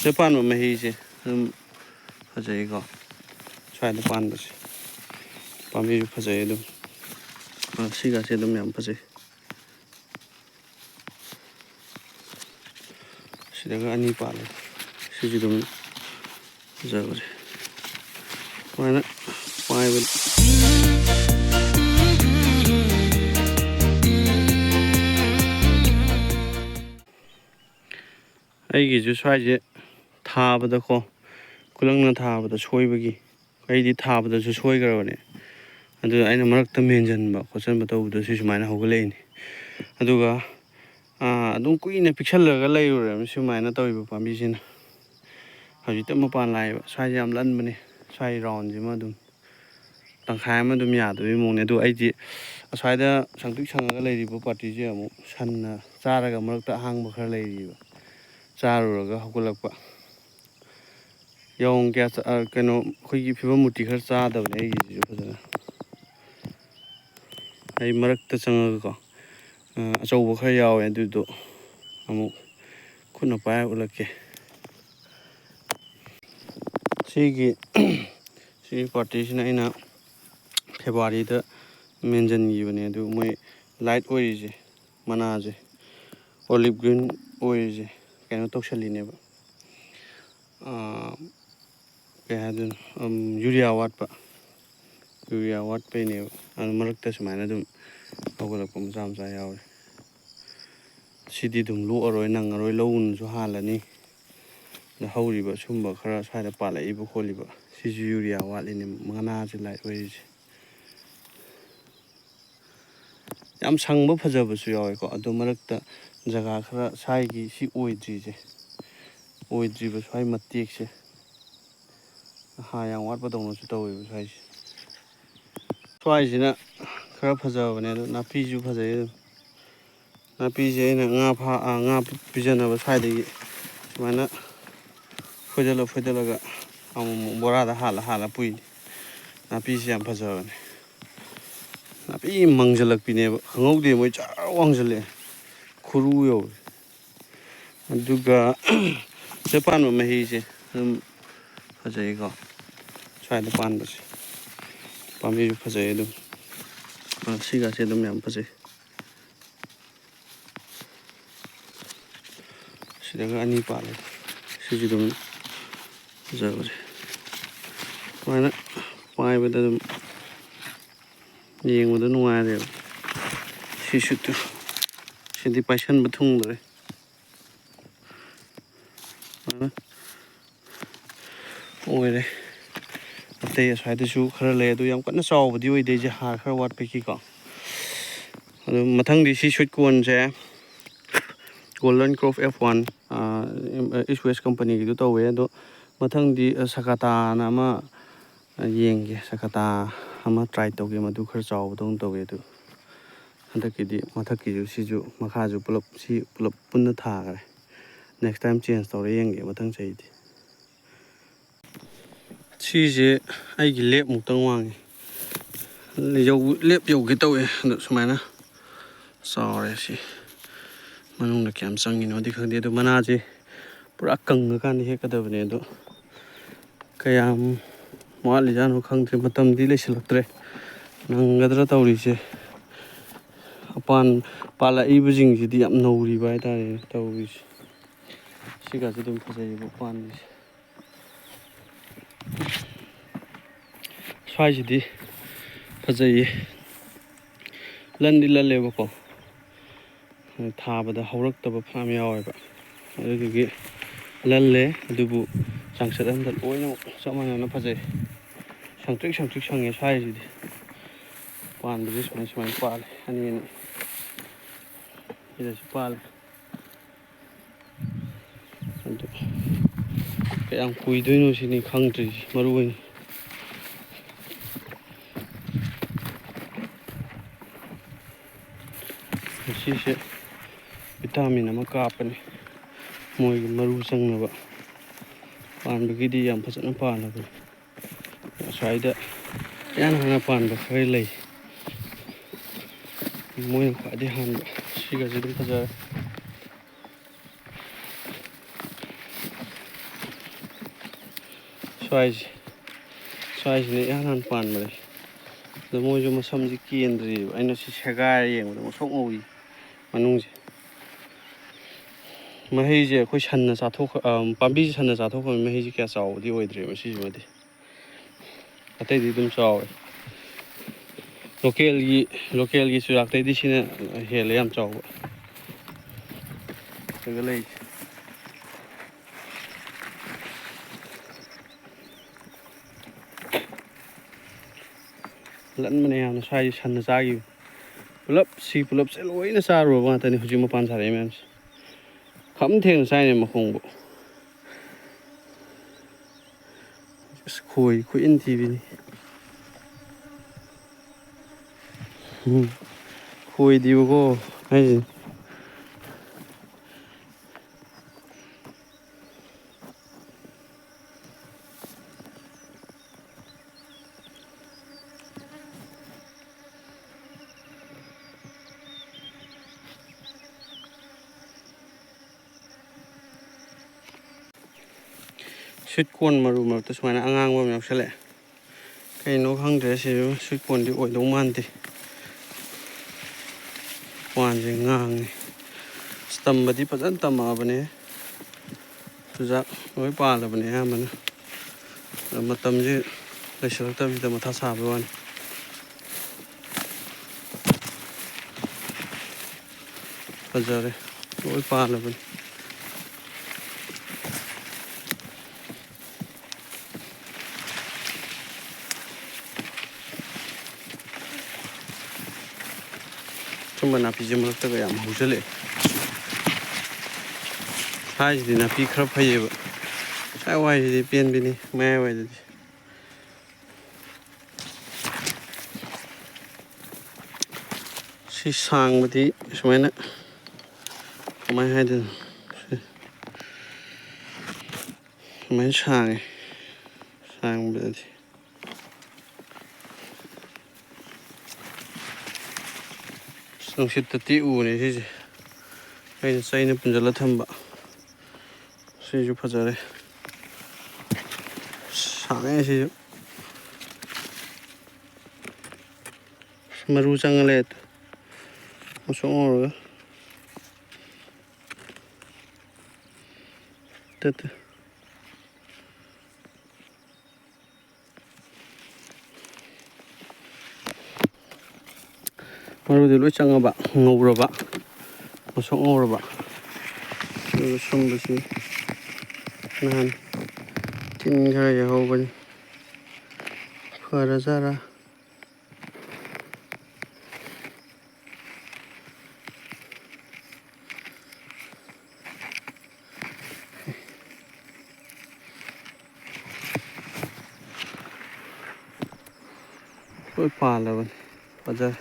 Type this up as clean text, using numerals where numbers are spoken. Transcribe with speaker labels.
Speaker 1: Japan Mahi, Fajaygo. Try the panbas. Pami Fajaydo. Siga said them Yampasi. Sidagani Pala. Sidum Zavre. Why not? Why will I just try it. Thaba the co. Kulanga Thaba the Soybagi. I did Thaba the Soygarone. And I know Mark the Menjan, but was sent over the Sishmana Hogolane. Aduga. Don't queen a picture like a layer, Monsieur Mina Toy permission. Have you come upon live? Sayam London, Say round the Madum. Tanghamadum Yad, we moon do ID. Aside the Sanktang lady Popatizia, San Saraga Murta hang her lady. Saraga Hokulapa. Young cats are cano, who give you muti her sad of age. I marked the Sangago. So her yaw and do. Couldn't buy lucky. She partition in a February the mention even do my light orange, manage, olive green orange, cannot actually never. Urea what penny and Marcus Manadum over from Samsai hour. She did low or nang or loan to Halani. The holy but Sumba Karas had a pala Ibu Holiba. She's Urea what in Manage light orange. I'm sang both as you are got the Maracta Zagakra Saigi, she oidri. Oidri was high matikes. High and what but almost to was high. Twice in a crop has over and Napizu has a Napiz in a nap pigeon of a side. Why not? Fidelaga Borada Hala Pui Napiz and Pazavan. Napi Mangalak Pineva, Hongdi, which are Wangzale, Kuruyo. And Duga Japan Mahi, Fajaygo. Try the panbas. Pami Fajaydo. Siga said them Yampasi. Sidagani Pala. Sidum Zavre. Why not? Why with them? Ying with the no idea. She should do. She the passion but hungry. Oh, they tried to shoot her lay to young couldn't solve you. They just had her what picky got. Matang, she should go on there. Golden Grove F1 East West Company to away. Matang the Sakata Nama Ying Sakata. I'm try to give a do her job, don't do it. And the kiddy, Mataki, Siju, Makazu, pull up Punata. Next time, change story, young, Matang said. She's I lip Mutang. You lip you get away, that's manner. Sorry, she. Manung cam sung in the Candy Manaji. Purakang can't hear the Venedo. Kayam Malijan country, Matam Dilishalatre. Nangadra Taurice. Upon Pala Ibusing, the up no revita Tauris. She got it in Pasay upon this. Tragedy Pasay Landilla Levoco. Thaba the hairubada family however. Get Lalle, Dubu, Sanction that oil, someone on a Pasay. Sanction is high. One this one is my pal, and it is pal. I'm doing in the country, Maruin. She said, vitamin, I'm a carpenter. More Maru sang about Pan Bagidi and Passan Pan. I tried that. Yan Pan, but very late. More by the hand. She got it because ꯁ꯭ꯋꯥꯏꯁꯤꯅ ꯏꯍꯥꯟ ꯄꯥꯟꯕꯅꯦ ꯑꯗꯣ ꯃꯣꯏꯁꯨ ꯃꯁꯝꯁꯤ ꯀꯦꯟꯗ꯭ꯔꯤꯕ ꯑꯩꯅ ꯁꯤ ꯁꯦꯒꯥꯏꯔ ꯌꯦꯡꯕꯗ ꯃꯁꯛ ꯉꯧꯏ ꯃꯅꯨꯡꯁꯦ ꯃꯍꯩꯁꯦ ꯑꯩꯈꯣꯏ ꯁꯟꯅ ꯄꯥꯝꯕꯤꯁꯦ ꯁꯟꯅ ꯆꯥꯊꯣꯛꯈ꯭ꯔꯕꯅꯤ ꯃꯍꯩꯁꯦ ꯀꯌꯥ ꯆꯥꯎꯕꯗꯤ ꯑꯣꯏꯗ꯭ꯔꯦꯕ ꯁꯤꯁꯤꯃꯗꯤ ꯑꯇꯩꯗꯤ ꯑꯗꯨꯝ ꯆꯥꯎꯋꯦ ꯂꯣꯀꯦꯜꯒꯤ ꯆꯨꯖꯥꯛꯇꯩꯗꯤ ꯁꯤꯅ ꯍꯦꯜꯂꯦ ꯌꯥꯝ ꯆꯥꯎꯕ ꯁꯤꯗ ꯂꯩꯁꯦ ꯂꯟꯕꯅꯦ ꯌꯥꯝꯅ ꯁ꯭ꯋꯥꯏꯁꯦ ꯁꯟꯅ ꯆꯥꯈꯤꯕ ꯄꯨꯂꯞꯁꯦ ꯂꯣꯏꯅ ꯆꯥꯔꯨꯔꯕ ꯉꯥꯛꯇꯅꯤ ꯍꯧꯖꯤꯛ ꯃꯄꯥꯟ ꯁꯥꯔꯛꯏ ꯃꯌꯥꯝꯁꯦ ꯈꯝ ꯊꯦꯡꯅ ꯆꯥꯏꯅꯦ ꯃꯈꯣꯡꯕꯨ ꯑꯁ ꯈꯣꯏ ꯈꯨꯏꯟ ꯊꯤꯕꯤꯅꯤ ꯈꯣꯏꯗꯤꯕꯀꯣ ꯍꯥꯏꯁꯦ ꯁ꯭ꯋꯤꯠ ꯀꯣꯔꯟ ꯃꯔꯨ ꯃꯔꯛꯇ ꯁꯨꯃꯥꯏꯅ ꯑꯉꯥꯡꯕ ꯑꯃ ꯌꯥꯎꯁꯜꯂꯛꯑꯦ ꯀꯩꯅꯣ ꯈꯪꯗ꯭ꯔꯦ ꯁꯤꯁꯨ ꯁ꯭ꯋꯤꯠ ꯀꯣꯔꯟꯗꯤ ꯑꯣꯏꯗꯧ ꯃꯥꯟꯗꯦ ꯋꯥꯟꯁꯦ ꯉꯥꯡꯉꯤ ꯇꯝꯕꯗꯤ ꯐꯖꯅ ꯇꯝꯃꯛꯑꯕꯅꯦ ꯆꯨꯖꯥꯛ ꯂꯣꯏ ꯄꯥꯜꯂꯕꯅꯦ ꯑꯌꯥꯝꯕꯅ ꯃꯇꯝꯁꯦ ꯂꯩꯁꯤꯜꯂꯛꯇꯕꯁꯤꯗ ꯃꯊꯥ ꯁꯥꯕ ꯋꯥꯅꯤ ꯐꯖꯔꯦ ꯂꯣꯏ ꯄꯥꯜꯂꯕꯅꯤ ꯁꯨꯝꯕ ꯅꯥꯄꯤꯁꯦ ꯃꯔꯛꯇꯒ ꯌꯥꯝ ꯍꯧꯖꯤꯜꯂꯛꯑꯦ ꯁ꯭ꯋꯥꯏꯁꯤꯗꯤ ꯅꯥꯄꯤ ꯈꯔ ꯐꯩꯌꯦꯕ ꯁ꯭ꯋꯥꯏ ꯋꯥꯏꯁꯤꯗꯤ ꯄꯦꯟꯕꯤꯅꯤ ꯃꯌꯥꯏꯋꯥꯏꯗꯗꯤ ꯁꯤ ꯁꯥꯡꯕꯗꯤ ꯁꯨꯃꯥꯏꯅ ꯀꯃꯥꯏꯅ ꯍꯥꯏꯗꯣꯏꯅꯣ ꯁꯨꯃꯥꯏꯅ ꯁꯥꯡꯕꯗꯗꯤ ꯅꯨꯡꯁꯤꯠꯇ ꯇꯦꯛꯎꯕꯅꯦ ꯁꯤꯁꯦ ꯑꯩꯅ ꯆꯩꯅ ꯄꯨꯟꯁꯤꯜꯂ ꯊꯝꯕ ꯁꯤꯁꯨ ꯐꯖꯔꯦ ꯁꯥꯡꯉꯦ ꯁꯤꯁꯨ ꯃꯔꯨ ꯆꯪꯉ ꯂꯩ ꯉꯧꯁꯣꯛ ꯉꯧꯔꯒ ꯃꯔꯨꯗꯤ ꯂꯣꯏ ꯆꯪꯉꯕ ꯉꯧꯔꯕ ꯉꯧꯁꯣꯛ ꯉꯧꯔꯕ ꯑꯗꯨꯒ ꯁꯨꯝꯕꯁꯤ ꯅꯍꯥꯟ ꯇꯤꯟ ꯈꯔ ꯌꯥꯎꯍꯧꯕꯅꯤ ꯐꯔꯖꯥꯔꯥ lối pha là mình bây giờ